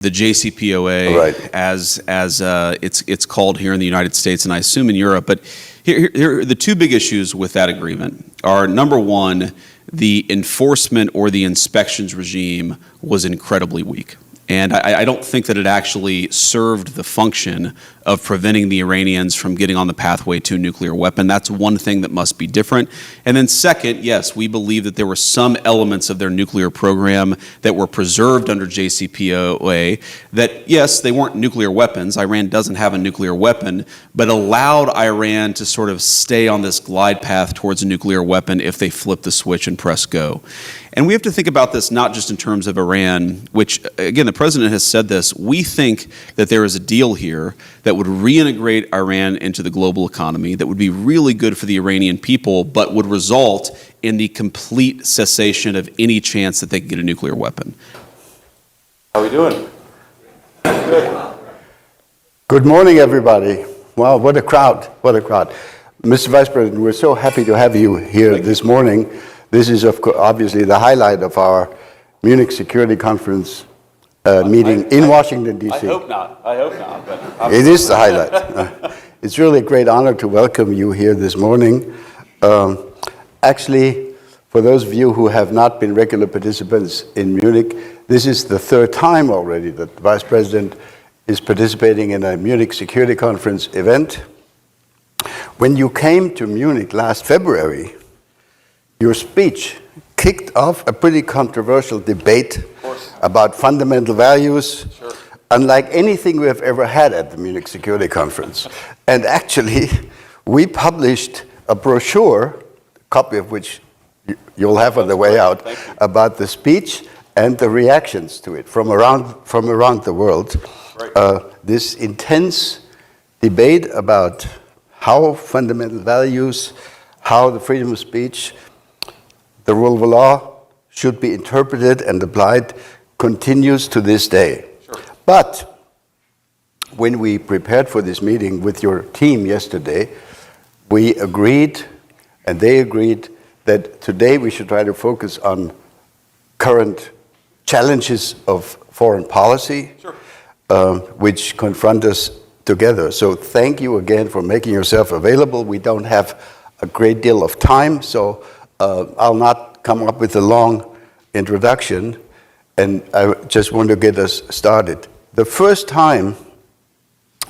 the JCPOA, right, as it's called here in the United States, and I assume in Europe. But here the two big issues with that agreement are, number one, the enforcement or the inspections regime was incredibly weak. And I don't think that it actually served the function of preventing the Iranians from getting on the pathway to a nuclear weapon. That's one thing that must be different. And then second, yes, we believe that there were some elements of their nuclear program that were preserved under JCPOA that, yes, they weren't nuclear weapons. Iran doesn't have a nuclear weapon, but allowed Iran to sort of stay on this glide path towards a nuclear weapon if they flip the switch and press go. And we have to think about this not just in terms of Iran, which, again, the president has said this. We think that there is a deal here that would reintegrate Iran into the global economy, that would be really good for the Iranian people, but would result in the complete cessation of any chance that they could get a nuclear weapon. How are we doing? Good. Good morning, everybody. Wow, what a crowd, what a crowd. Mr. Vice President, we're so happy to have you here this morning. This is, of course, obviously the highlight of our Munich Security Conference meeting in Washington, D.C. I hope not. But it is the highlight. It's really a great honor to welcome you here this morning. Actually, for those of you who have not been regular participants in Munich, this is the third time already that the Vice President is participating in a Munich Security Conference event. When you came to Munich last February, your speech kicked off a pretty controversial debate about fundamental values, unlike anything we have ever had at the Munich Security Conference. And actually, we published a brochure, a copy of which you'll have on the way out, about the speech and the reactions to it from around the world. This intense debate about how fundamental values, how the freedom of speech, the rule of law should be interpreted and applied continues to this day. Sure. But when we prepared for this meeting with your team yesterday, we agreed, and they agreed, that today we should try to focus on current challenges of foreign policy, sure, which confront us together. So thank you again for making yourself available. We don't have a great deal of time, so I'll not come up with a long introduction, and I just want to get us started. The first time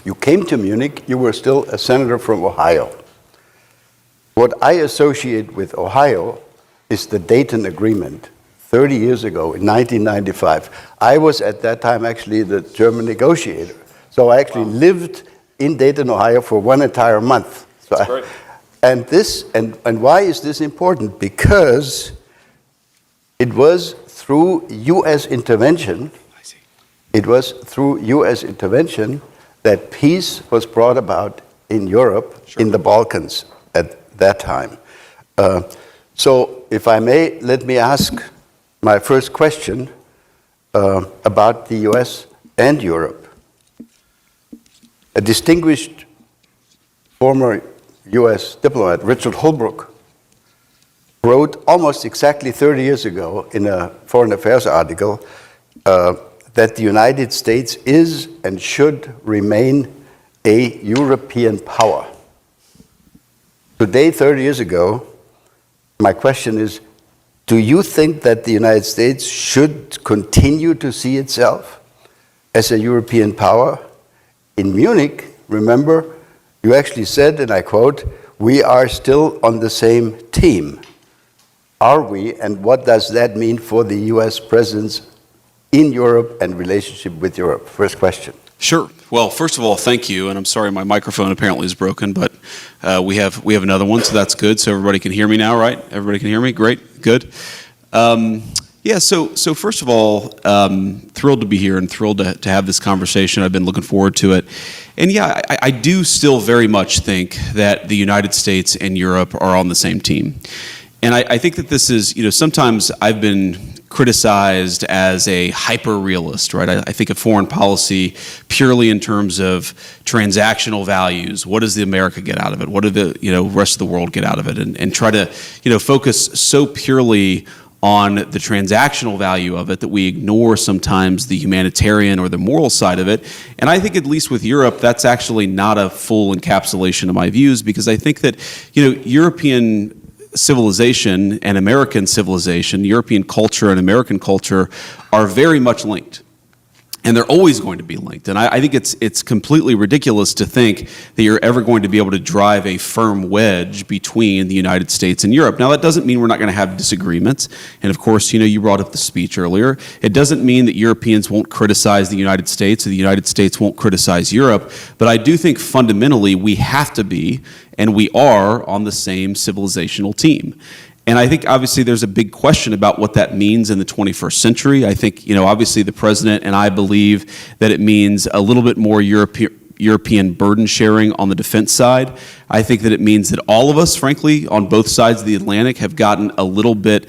you came to Munich, you were still a senator from Ohio. What I associate with Ohio is the Dayton Agreement, 30 years ago in 1995. I was at that time actually the German negotiator. So I actually lived in Dayton, Ohio for one entire month. So That's great. And why is this important? Because it was through U.S. intervention. I see. It was through U.S. intervention that peace was brought about in Europe, sure, in the Balkans at that time. So, if I may, let me ask my first question about the U.S. and Europe. A distinguished former U.S. diplomat, Richard Holbrooke, wrote almost exactly 30 years ago in a Foreign Affairs article that the United States is and should remain a European power. Today, 30 years ago, my question is, do you think that the United States should continue to see itself as a European power? In Munich, remember, you actually said, and I quote, "We are still on the same team." Are we, and what does that mean for the U.S. presence in Europe and relationship with Europe? First question. Sure. Well, first of all, thank you, and I'm sorry my microphone apparently is broken, but we have another one, so that's good. So everybody can hear me now, right? Everybody can hear me? Great, good. Yeah, so first of all, thrilled to be here and thrilled to have this conversation. I've been looking forward to it. And yeah, I do still very much think that the United States and Europe are on the same team. And I think that this is, sometimes I've been criticized as a hyper-realist, right? I think of foreign policy purely in terms of transactional values. What does the America get out of it? What do the rest of the world get out of it? And try to focus so purely on the transactional value of it, that we ignore sometimes the humanitarian or the moral side of it. And I think, at least with Europe, that's actually not a full encapsulation of my views, because I think that, European civilization and American civilization, European culture and American culture, are very much linked. And they're always going to be linked. And I think it's completely ridiculous to think that you're ever going to be able to drive a firm wedge between the United States and Europe. Now, that doesn't mean we're not going to have disagreements. And of course, you brought up the speech earlier. It doesn't mean that Europeans won't criticize the United States or the United States won't criticize Europe. But I do think fundamentally we have to be, and we are, on the same civilizational team. And I think, obviously, there's a big question about what that means in the 21st century. I think, obviously, the president and I believe that it means a little bit more European burden sharing on the defense side. I think that it means that all of us, frankly, on both sides of the Atlantic, have gotten a little bit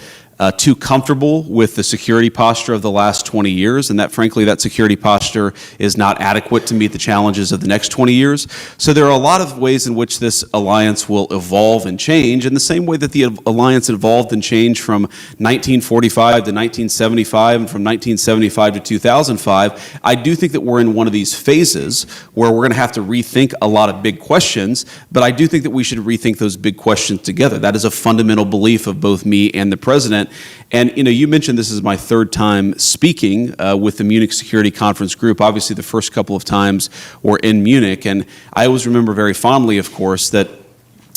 too comfortable with the security posture of the last 20 years, and that, frankly, that security posture is not adequate to meet the challenges of the next 20 years. So there are a lot of ways in which this alliance will evolve and change, in the same way that the alliance evolved and changed from 1945 to 1975 and from 1975 to 2005. I do think that we're in one of these phases where we're going to have to rethink a lot of big questions, but I do think that we should rethink those big questions together. That is a fundamental belief of both me and the president. And you mentioned this is my third time speaking with the Munich Security Conference group. Obviously, the first couple of times were in Munich, and I always remember very fondly, of course, that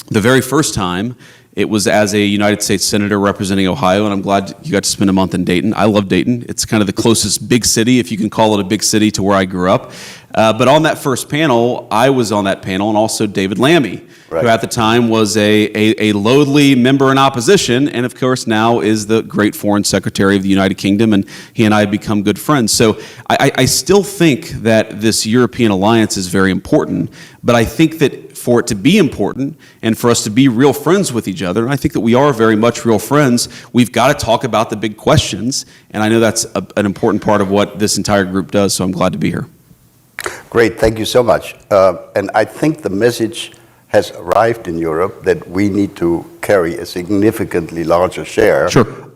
the very first time it was as a United States Senator representing Ohio, and I'm glad you got to spend a month in Dayton. I love Dayton. It's kind of the closest big city, if you can call it a big city, to where I grew up. But on that first panel, I was on that panel, and also David Lammy, who at the time was a lowly member in opposition, and of course now is the great Foreign Secretary of the United Kingdom, and he and I have become good friends. So I still think that this European alliance is very important, but I think that for it to be important and for us to be real friends with each other, and I think that we are very much real friends, we've got to talk about the big questions, and I know that's an important part of what this entire group does, so I'm glad to be here. Great, thank you so much. And I think the message has arrived in Europe that we need to carry a significantly larger share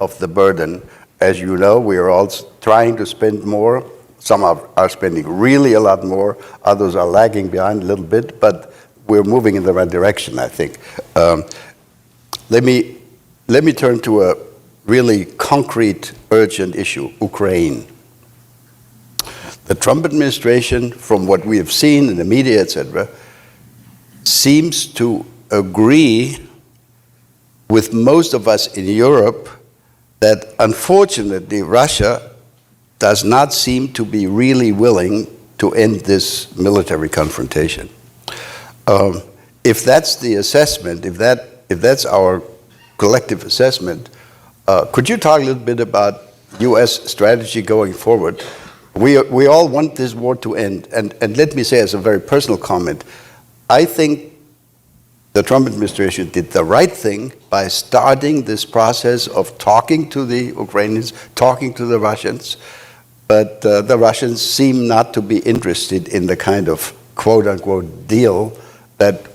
of the burden. As you know, we are all trying to spend more. Some are spending really a lot more. Others are lagging behind a little bit, but we're moving in the right direction, I think. Let me turn to a really concrete, urgent issue, Ukraine. The Trump administration, from what we have seen in the media, etc., seems to agree with most of us in Europe that, unfortunately, Russia does not seem to be really willing to end this military confrontation. If that's the assessment, if that's our collective assessment, could you talk a little bit about U.S. strategy going forward? We all want this war to end, and let me say as a very personal comment, I think the Trump administration did the right thing by starting this process of talking to the Ukrainians, talking to the Russians, but the Russians seem not to be interested in the kind of quote-unquote deal that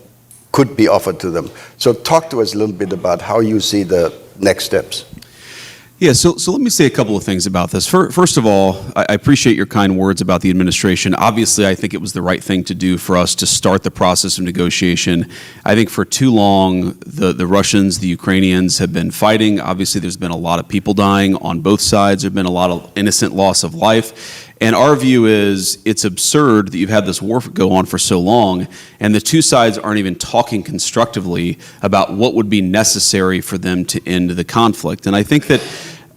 could be offered to them. So talk to us a little bit about how you see the next steps. Yeah, so let me say a couple of things about this. First of all, I appreciate your kind words about the administration. Obviously, I think it was the right thing to do for us to start the process of negotiation. I think for too long, the Russians, the Ukrainians have been fighting. Obviously, there's been a lot of people dying on both sides. There's been a lot of innocent loss of life. And our view is it's absurd that you've had this war go on for so long, and the two sides aren't even talking constructively about what would be necessary for them to end the conflict. And I think that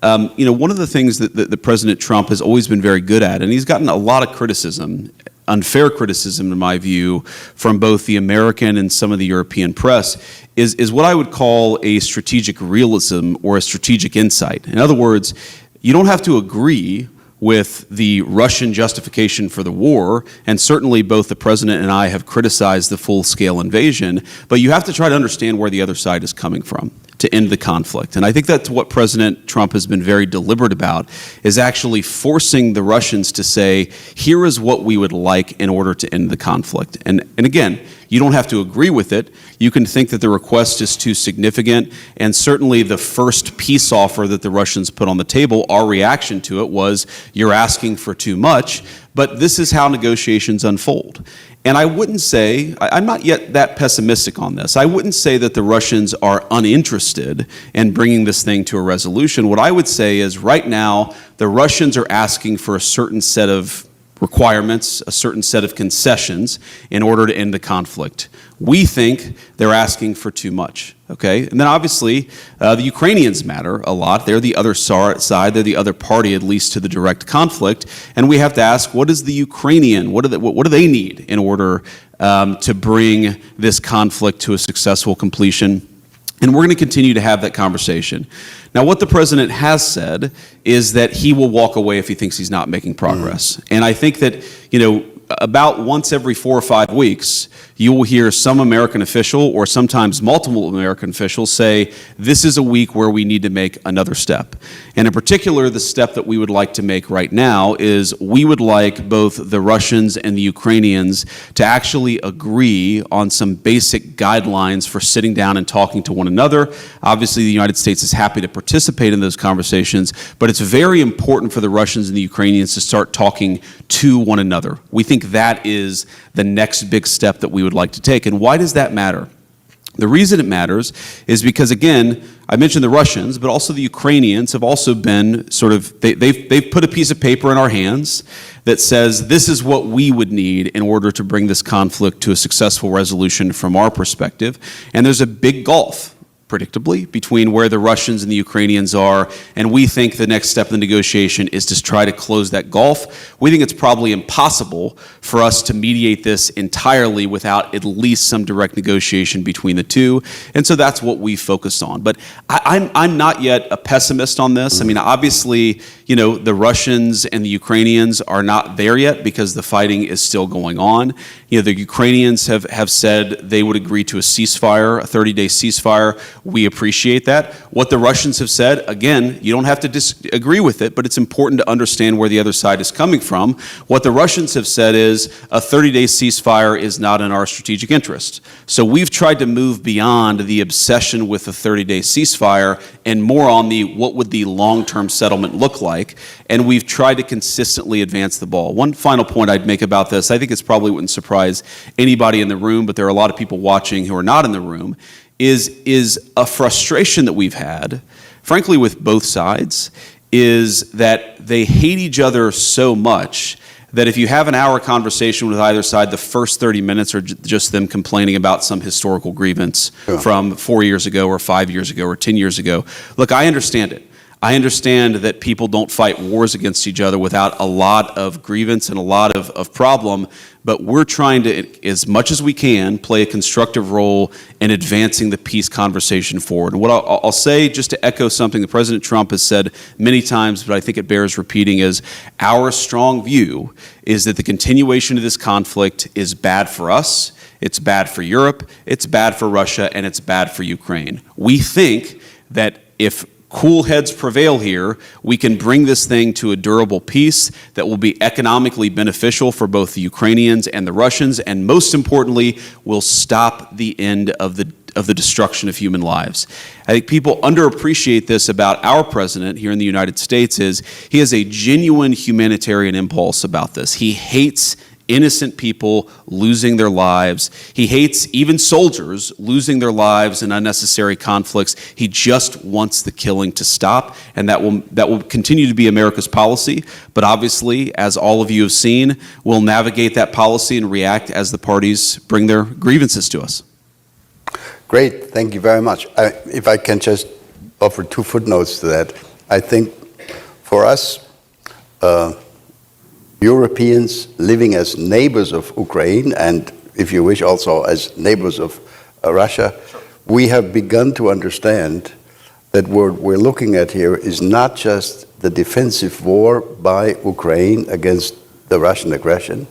one of the things that President Trump has always been very good at, and he's gotten a lot of criticism, unfair criticism in my view, from both the American and some of the European press, is what I would call a strategic realism or a strategic insight. In other words, you don't have to agree with the Russian justification for the war, and certainly both the president and I have criticized the full-scale invasion, but you have to try to understand where the other side is coming from. to end the conflict. And I think that's what President Trump has been very deliberate about, is actually forcing the Russians to say, here is what we would like in order to end the conflict. And again, you don't have to agree with it. You can think that the request is too significant, and certainly the first peace offer that the Russians put on the table, our reaction to it was, you're asking for too much, but this is how negotiations unfold. And I wouldn't say, I'm not yet that pessimistic on this, I wouldn't say that the Russians are uninterested in bringing this thing to a resolution. What I would say is right now, the Russians are asking for a certain set of requirements, a certain set of concessions in order to end the conflict. We think they're asking for too much, okay? And then obviously, the Ukrainians matter a lot. They're the other side, they're the other party, at least to the direct conflict. And we have to ask, what is the Ukrainian, what do they need in order to bring this conflict to a successful completion? And we're going to continue to have that conversation. Now, what the president has said is that he will walk away if he thinks he's not making progress. And I think that, about once every 4 or 5 weeks, you will hear some American official or sometimes multiple American officials say, this is a week where we need to make another step. And in particular, the step that we would like to make right now is we would like both the Russians and the Ukrainians to actually agree on some basic guidelines for sitting down and talking to one another. Obviously, the United States is happy to participate in those conversations, but it's very important for the Russians and the Ukrainians to start talking to one another. We think that is the next big step that we would like to take. And why does that matter? The reason it matters is because, again, I mentioned the Russians, but also the Ukrainians have also been they've put a piece of paper in our hands that says this is what we would need in order to bring this conflict to a successful resolution from our perspective. And there's a big gulf, predictably, between where the Russians and the Ukrainians are, and we think the next step in the negotiation is to try to close that gulf. We think it's probably impossible for us to mediate this entirely without at least some direct negotiation between the two, and so that's what we focus on. But I'm not yet a pessimist on this. I mean, obviously, the Russians and the Ukrainians are not there yet because the fighting is still going on. The Ukrainians have said they would agree to a ceasefire, a 30-day ceasefire. We appreciate that. What the Russians have said, again, you don't have to disagree with it, but it's important to understand where the other side is coming from. What the Russians have said is a 30-day ceasefire is not in our strategic interest. So we've tried to move beyond the obsession with the 30-day ceasefire and more on what would the long-term settlement look like, and we've tried to consistently advance the ball. One final point I'd make about this, I think it's probably wouldn't surprise anybody in the room, but there are a lot of people watching who are not in the room, is a frustration that we've had, frankly, with both sides, is that they hate each other so much that if you have an hour conversation with either side, the first 30 minutes are just them complaining about some historical grievance from 4 years ago or 5 years ago or 10 years ago. Look, I understand it. I understand that people don't fight wars against each other without a lot of grievance and a lot of problem, but we're trying to, as much as we can, play a constructive role in advancing the peace conversation forward. And what I'll say, just to echo something that President Trump has said many times, but I think it bears repeating, is our strong view is that the continuation of this conflict is bad for us, it's bad for Europe, it's bad for Russia, and it's bad for Ukraine. We think that if cool heads prevail here, we can bring this thing to a durable peace that will be economically beneficial for both the Ukrainians and the Russians, and most importantly, will stop the end of the destruction of human lives. I think people underappreciate this about our president here in the United States is he has a genuine humanitarian impulse about this. He hates innocent people losing their lives. He hates even soldiers losing their lives in unnecessary conflicts. He just wants the killing to stop, and that will continue to be America's policy. But obviously, as all of you have seen, we'll navigate that policy and react as the parties bring their grievances to us. Great, thank you very much. If I can just offer 2 footnotes to that. I think for us, Europeans living as neighbors of Ukraine, and if you wish also as neighbors of Russia, we have begun to understand that what we're looking at here is not just the defensive war by Ukraine against the Russian aggression,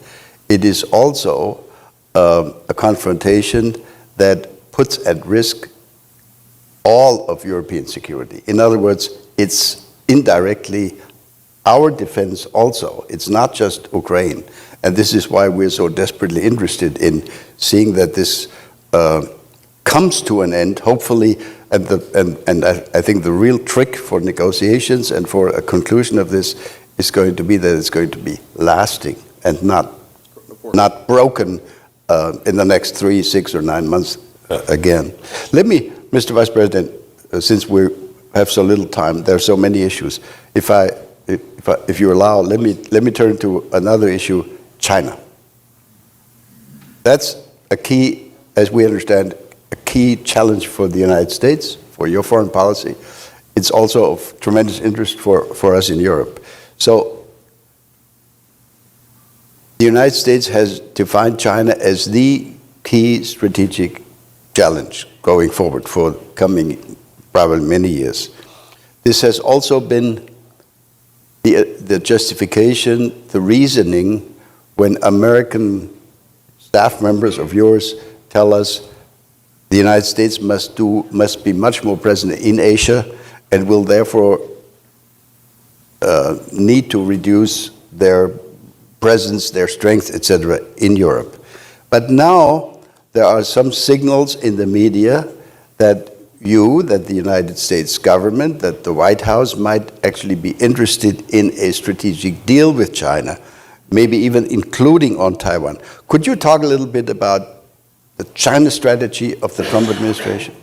it is also a confrontation that puts at risk all of European security. In other words, it's indirectly our defense also. It's not just Ukraine. And this is why we're so desperately interested in seeing that this comes to an end, hopefully. And I think the real trick for negotiations and for a conclusion of this is going to be that it's going to be lasting and not broken in the next 3, 6, or 9 months again. Let me, Mr. Vice President, since we have so little time, there are so many issues. If you allow, let me turn to another issue, China. That's a key, as we understand, a key challenge for the United States, for your foreign policy. It's also of tremendous interest for us in Europe. So the United States has defined China as the key strategic challenge going forward for coming probably many years. This has also been the justification, the reasoning when American staff members of yours tell us the United States must be much more present in Asia and will therefore need to reduce their presence, their strength, etc., in Europe. But now there are some signals in the media that the United States government, that the White House might actually be interested in a strategic deal with China, maybe even including on Taiwan. Could you talk a little bit about the China strategy of the Trump administration?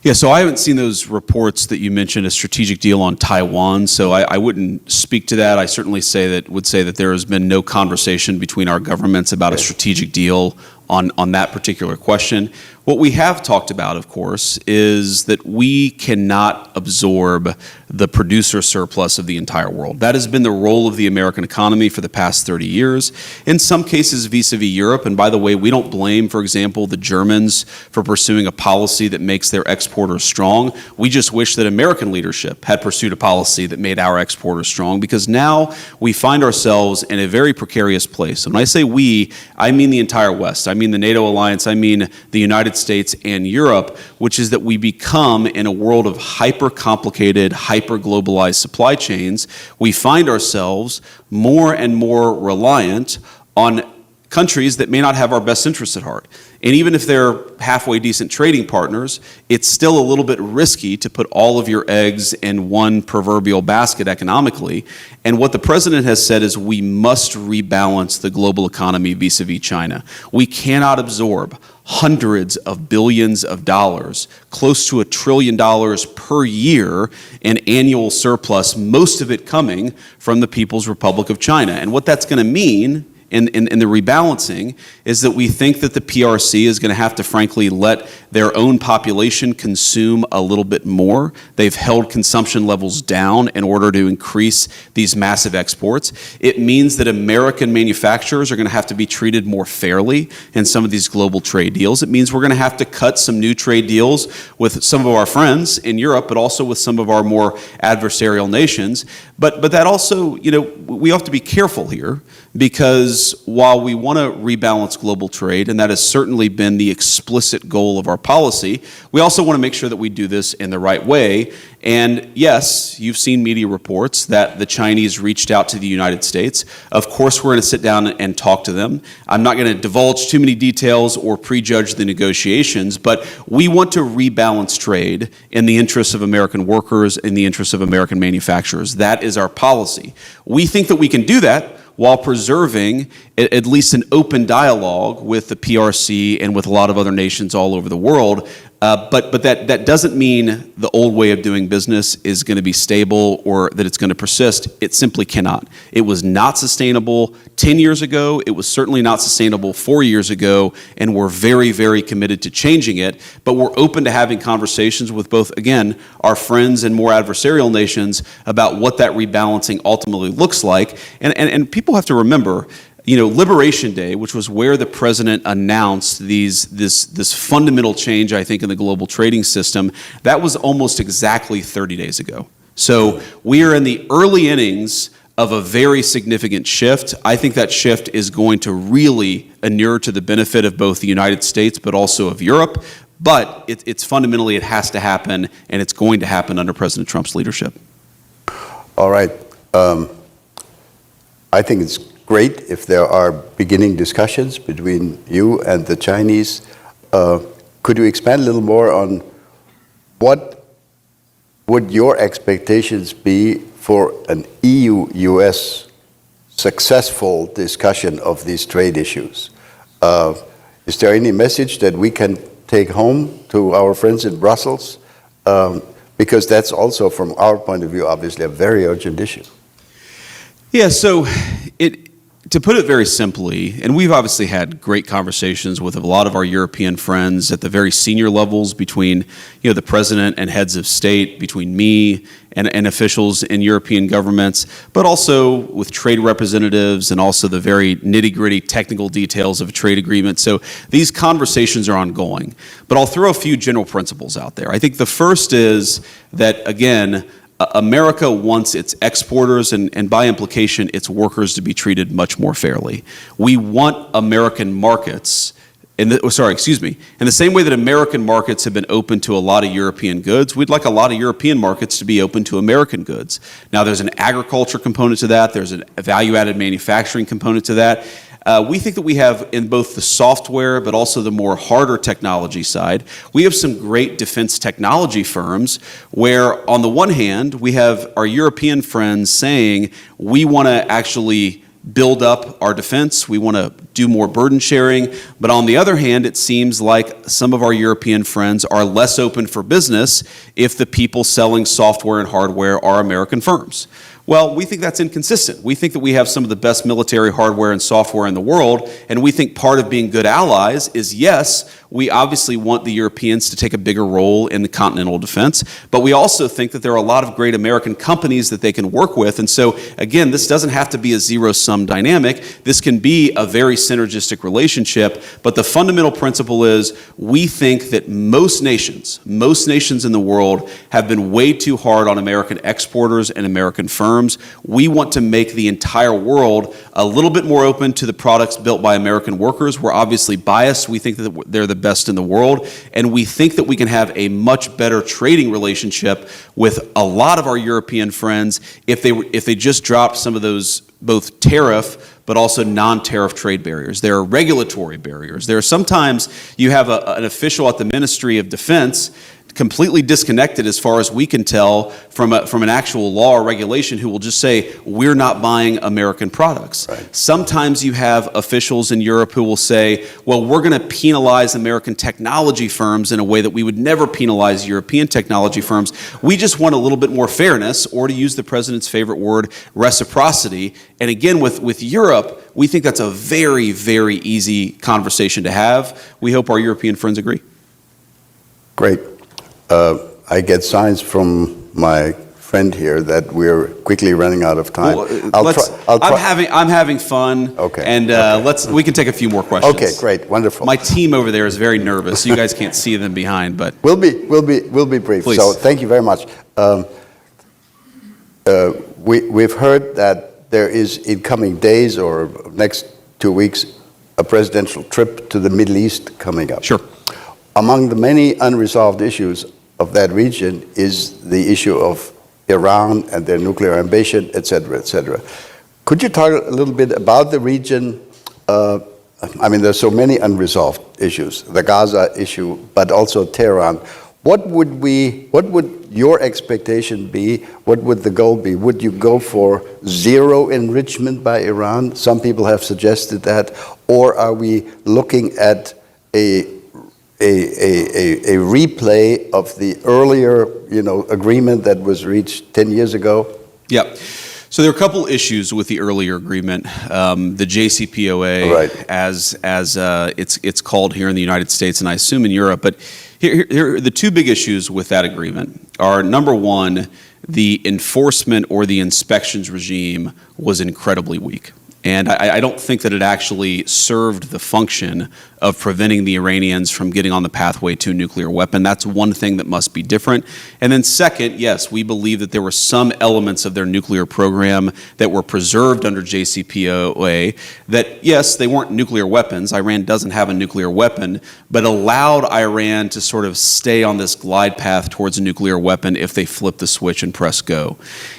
Yeah, so I haven't seen those reports that you mentioned, a strategic deal on Taiwan, so I wouldn't speak to that. I certainly would say that there has been no conversation between our governments about a strategic deal on that particular question. What we have talked about, of course, is that we cannot absorb the producer surplus of the entire world. That has been the role of the American economy for the past 30 years, in some cases vis-a-vis Europe. And by the way, we don't blame, for example, the Germans for pursuing a policy that makes their exporters strong. We just wish that American leadership had pursued a policy that made our exporters strong, because now we find ourselves in a very precarious place. And when I say we, I mean the entire West. I mean the NATO alliance. I mean the United States and Europe, which is that we become, in a world of hyper-complicated, hyper-globalized supply chains, we find ourselves more and more reliant on countries that may not have our best interests at heart. And even if they're halfway decent trading partners, it's still a little bit risky to put all of your eggs in one proverbial basket economically. And what the president has said is we must rebalance the global economy vis-a-vis China. We cannot absorb hundreds of billions of dollars, close to $1 trillion per year in annual surplus, most of it coming from the People's Republic of China. And what that's going to mean in the rebalancing is that we think that the PRC is going to have to, frankly, let their own population consume a little bit more. They've held consumption levels down in order to increase these massive exports. It means that American manufacturers are going to have to be treated more fairly in some of these global trade deals. It means we're going to have to cut some new trade deals with some of our friends in Europe, but also with some of our more adversarial nations. But that also, we have to be careful here, because while we want to rebalance global trade, and that has certainly been the explicit goal of our policy, we also want to make sure that we do this in the right way. And yes, you've seen media reports that the Chinese reached out to the United States. Of course, we're going to sit down and talk to them. I'm not going to divulge too many details or prejudge the negotiations, but we want to rebalance trade in the interests of American workers, in the interests of American manufacturers. That is our policy. We think that we can do that while preserving at least an open dialogue with the PRC and with a lot of other nations all over the world. But that doesn't mean the old way of doing business is going to be stable or that it's going to persist. It simply cannot. It was not sustainable 10 years ago. It was certainly not sustainable 4 years ago, and we're very, very committed to changing it. But we're open to having conversations with both, again, our friends and more adversarial nations about what that rebalancing ultimately looks like. And people have to remember, Liberation Day, which was where the president announced this fundamental change, I think, in the global trading system, that was almost exactly 30 days ago. So we are in the early innings of a very significant shift. I think that shift is going to really inure to the benefit of both the United States, but also of Europe. But it's fundamentally, it has to happen, and it's going to happen under President Trump's leadership. All right. I think it's great if there are beginning discussions between you and the Chinese. Could you expand a little more on what would your expectations be for an EU-US successful discussion of these trade issues? Is there any message that we can take home to our friends in Brussels? Because that's also, from our point of view, obviously a very urgent issue. Yeah, so to put it very simply, and we've obviously had great conversations with a lot of our European friends at the very senior levels between, the president and heads of state, between me and officials in European governments, but also with trade representatives and also the very nitty-gritty technical details of a trade agreement. So these conversations are ongoing. But I'll throw a few general principles out there. I think the first is that, again, America wants its exporters and by implication its workers to be treated much more fairly. We want American markets, in the same way that American markets have been open to a lot of European goods, we'd like a lot of European markets to be open to American goods. Now there's an agriculture component to that, there's a value-added manufacturing component to that. We think that we have, in both the software but also the more harder technology side, we have some great defense technology firms where, on the one hand, we have our European friends saying we want to actually build up our defense, we want to do more burden sharing, but on the other hand, it seems like some of our European friends are less open for business if the people selling software and hardware are American firms. Well, we think that's inconsistent. We think that we have some of the best military hardware and software in the world, and we think part of being good allies is, yes, we obviously want the Europeans to take a bigger role in the continental defense, but we also think that there are a lot of great American companies that they can work with. And so, again, this doesn't have to be a zero-sum dynamic. This can be a very synergistic relationship, but the fundamental principle is we think that most nations in the world have been way too hard on American exporters and American firms. We want to make the entire world a little bit more open to the products built by American workers. We're obviously biased. We think that they're the best in the world, and we think that we can have a much better trading relationship with a lot of our European friends if they just dropped some of those both tariff but also non-tariff trade barriers. There are regulatory barriers. There are sometimes you have an official at the Ministry of Defense completely disconnected, as far as we can tell, from an actual law or regulation who will just say, we're not buying American products. Right. Sometimes you have officials in Europe who will say, well, we're going to penalize American technology firms in a way that we would never penalize European technology firms. We just want a little bit more fairness, or to use the president's favorite word, reciprocity. And again, with Europe, we think that's a very, very easy conversation to have. We hope our European friends agree. Great. I get signs from my friend here that we're quickly running out of time. Well, I'm having fun. Okay. And we can take a few more questions. Okay, great, wonderful. My team over there is very nervous. So you guys can't see them behind, but we'll be brief. Please. So thank you very much. We've heard that there is, in coming days or next 2 weeks, a presidential trip to the Middle East coming up. Sure. Among the many unresolved issues of that region is the issue of Iran and their nuclear ambition, et cetera, et cetera. Could you talk a little bit about the region? There's so many unresolved issues, the Gaza issue, but also Tehran. What would your expectation be? What would the goal be? Would you go for zero enrichment by Iran? Some people have suggested that. Or are we looking at a replay of the earlier, agreement that was reached 10 years ago? Yeah. So there are a couple issues with the earlier agreement. The JCPOA, right, as it's called here in the United States, and I assume in Europe. But here the two big issues with that agreement are, number one, the enforcement or the inspections regime was incredibly weak. And I don't think that it actually served the function of preventing the Iranians from getting on the pathway to a nuclear weapon. That's one thing that must be different. And then second, yes, we believe that there were some elements of their nuclear program that were preserved under JCPOA that, yes, they weren't nuclear weapons. Iran doesn't have a nuclear weapon, but allowed Iran to sort of stay on this glide path towards a nuclear weapon if they flip the switch and press go.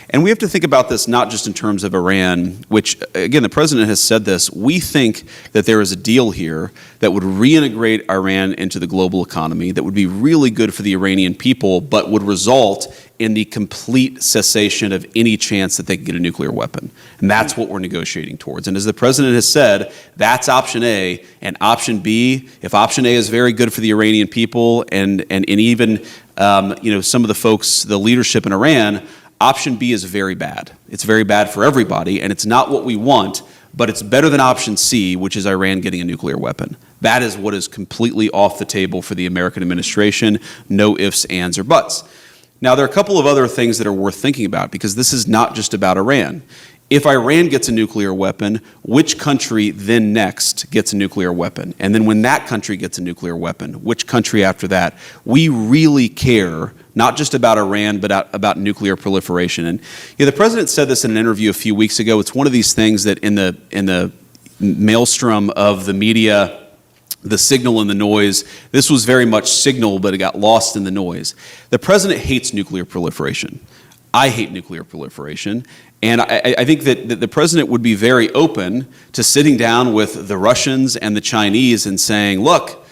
And we have to think about this not just in terms of Iran, which, again, the president has said this. We think that there is a deal here that would reintegrate Iran into the global economy, that would be really good for the Iranian people, but would result in the complete cessation of any chance that they could get a nuclear weapon. And that's what we're negotiating towards. And as the president has said, that's option A. And option B, if option A is very good for the Iranian people and even some of the folks, the leadership in Iran, option B is very bad. It's very bad for everybody, and it's not what we want, but it's better than option C, which is Iran getting a nuclear weapon. That is what is completely off the table for the American administration. No ifs, ands, or buts. Now, there are a couple of other things that are worth thinking about, because this is not just about Iran. If Iran gets a nuclear weapon, which country then next gets a nuclear weapon? And then when that country gets a nuclear weapon, which country after that? We really care, not just about Iran, but about nuclear proliferation. And the president said this in an interview a few weeks ago. It's one of these things that in the maelstrom of the media, the signal and the noise, this was very much signal, but it got lost in the noise. The president hates nuclear proliferation. I hate nuclear proliferation. And I think that the president would be very open to sitting down with the Russians and the Chinese and saying, look,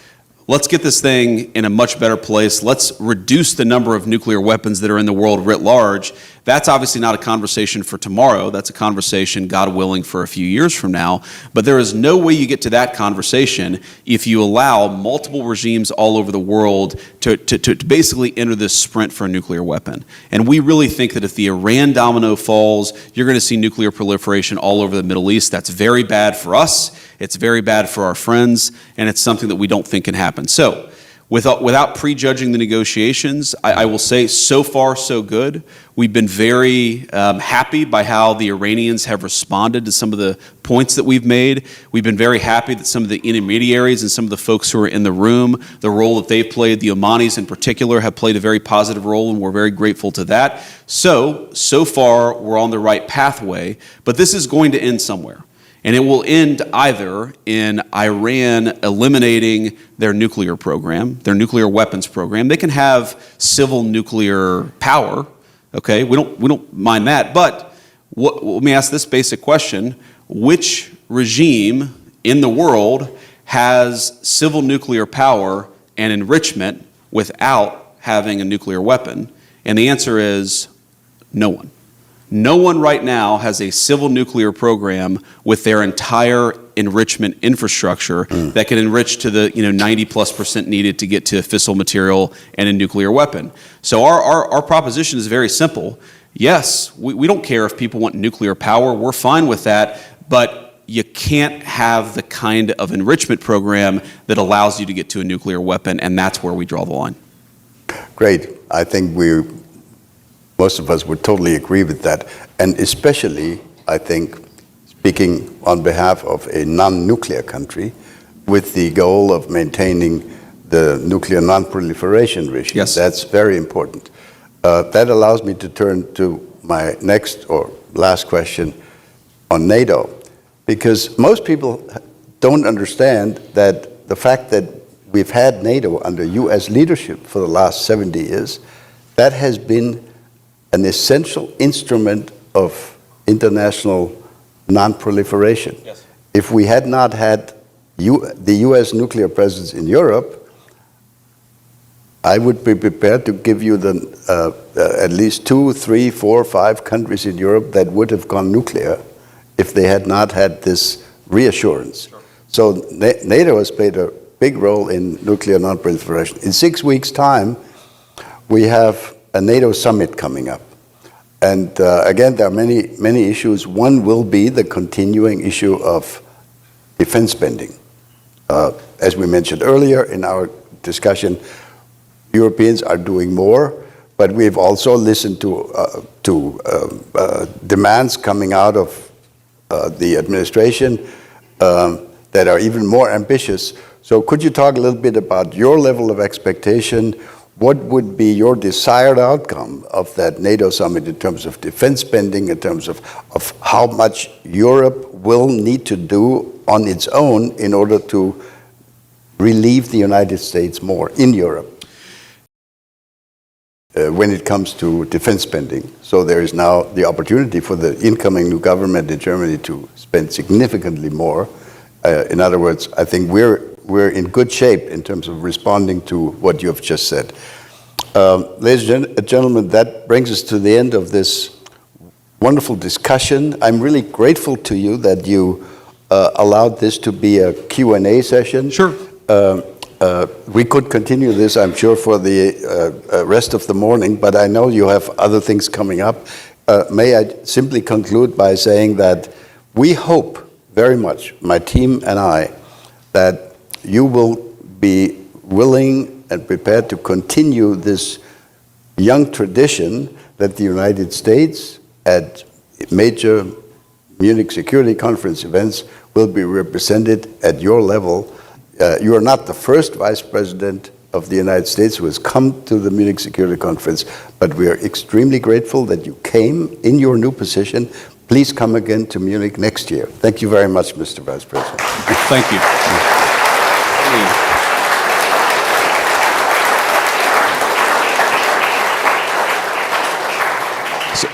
let's get this thing in a much better place. Let's reduce the number of nuclear weapons that are in the world writ large. That's obviously not a conversation for tomorrow. That's a conversation, God willing, for a few years from now. But there is no way you get to that conversation if you allow multiple regimes all over the world to basically enter this sprint for a nuclear weapon. And we really think that if the Iran domino falls, you're going to see nuclear proliferation all over the Middle East. That's very bad for us. It's very bad for our friends. And it's something that we don't think can happen. So, without prejudging the negotiations, I will say so far so good. We've been very happy by how the Iranians have responded to some of the points that we've made. We've been very happy that some of the intermediaries and some of the folks who are in the room, the role that they've played, the Omanis in particular, have played a very positive role, and we're very grateful to that. So far we're on the right pathway, but this is going to end somewhere. And it will end either in Iran eliminating their nuclear program, their nuclear weapons program. They can have civil nuclear power, okay? We don't mind that. But let me ask this basic question. Which regime in the world has civil nuclear power and enrichment without having a nuclear weapon? And the answer is no one. No one right now has a civil nuclear program with their entire enrichment infrastructure that can enrich to the 90+% needed to get to fissile material and a nuclear weapon. So our proposition is very simple. Yes, we don't care if people want nuclear power. We're fine with that, but you can't have the kind of enrichment program that allows you to get to a nuclear weapon, and that's where we draw the line. Great. I think most of us would totally agree with that. And especially, I think, speaking on behalf of a non-nuclear country, with the goal of maintaining the nuclear non-proliferation regime. Yes. That's very important. That allows me to turn to my next or last question on NATO. Because most people don't understand that the fact that we've had NATO under U.S. leadership for the last 70 years, that has been an essential instrument of international non-proliferation. Yes. If we had not had the U.S. nuclear presence in Europe, I would be prepared to give you at least 2, 3, 4, 5 countries in Europe that would have gone nuclear if they had not had this reassurance. Sure. So NATO has played a big role in nuclear non-proliferation. In 6 weeks' time, we have a NATO summit coming up. And again, there are many issues. One will be the continuing issue of defense spending. As we mentioned earlier in our discussion, Europeans are doing more, but we've also listened to demands coming out of the administration that are even more ambitious. So could you talk a little bit about your level of expectation? What would be your desired outcome of that NATO summit in terms of defense spending, in terms of how much Europe will need to do on its own in order to relieve the United States more in Europe when it comes to defense spending? So there is now the opportunity for the incoming new government in Germany to spend significantly more. In other words, I think we're in good shape in terms of responding to what you have just said. Ladies and gentlemen, that brings us to the end of this wonderful discussion. I'm really grateful to you that you allowed this to be a Q&A session. Sure. We could continue this, I'm sure, for the rest of the morning, but I know you have other things coming up. May I simply conclude by saying that we hope very much, my team and I, that you will be willing and prepared to continue this young tradition that the United States at major Munich Security Conference events will be represented at your level. You are not the first Vice President of the United States who has come to the Munich Security Conference, but we are extremely grateful that you came in your new position. Please come again to Munich next year. Thank you very much, Mr. Vice President. Thank you.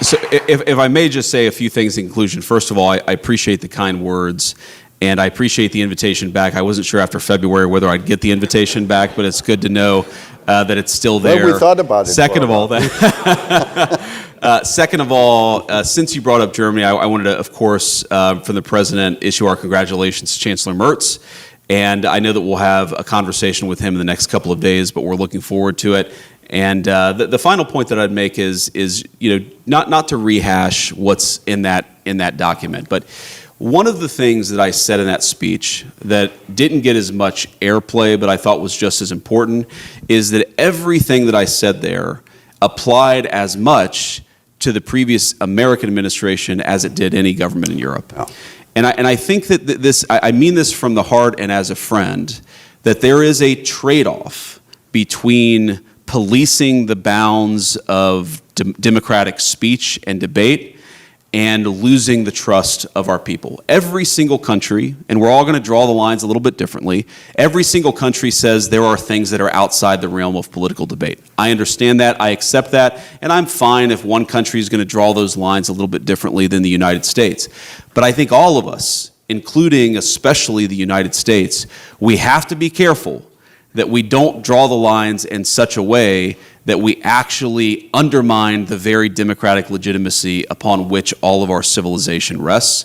So if I may just say a few things in conclusion. First of all, I appreciate the kind words, and I appreciate the invitation back. I wasn't sure after February whether I'd get the invitation back, but it's good to know that it's still there. Well, we thought about it. Second of all, since you brought up Germany, I wanted to, of course, from the President, issue our congratulations to Chancellor Merz. And I know that we'll have a conversation with him in the next couple of days, but we're looking forward to it. And the final point that I'd make is not to rehash what's in that document, but one of the things that I said in that speech that didn't get as much airplay, but I thought was just as important, is that everything that I said there applied as much to the previous American administration as it did any government in Europe. Oh. And I think that I mean this from the heart and as a friend, that there is a trade-off between policing the bounds of democratic speech and debate and losing the trust of our people. Every single country, and we're all going to draw the lines a little bit differently, every single country says there are things that are outside the realm of political debate. I understand that, I accept that, and I'm fine if one country is going to draw those lines a little bit differently than the United States. But I think all of us, including especially the United States, we have to be careful that we don't draw the lines in such a way that we actually undermine the very democratic legitimacy upon which all of our civilization rests.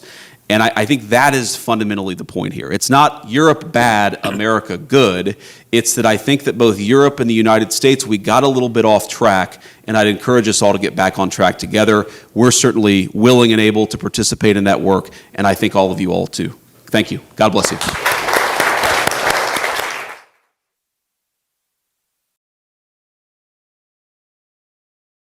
And I think that is fundamentally the point here. It's not Europe bad, America good. It's that I think that both Europe and the United States, we got a little bit off track, and I'd encourage us all to get back on track together. We're certainly willing and able to participate in that work, and I think all of you all too. Thank you. God bless you.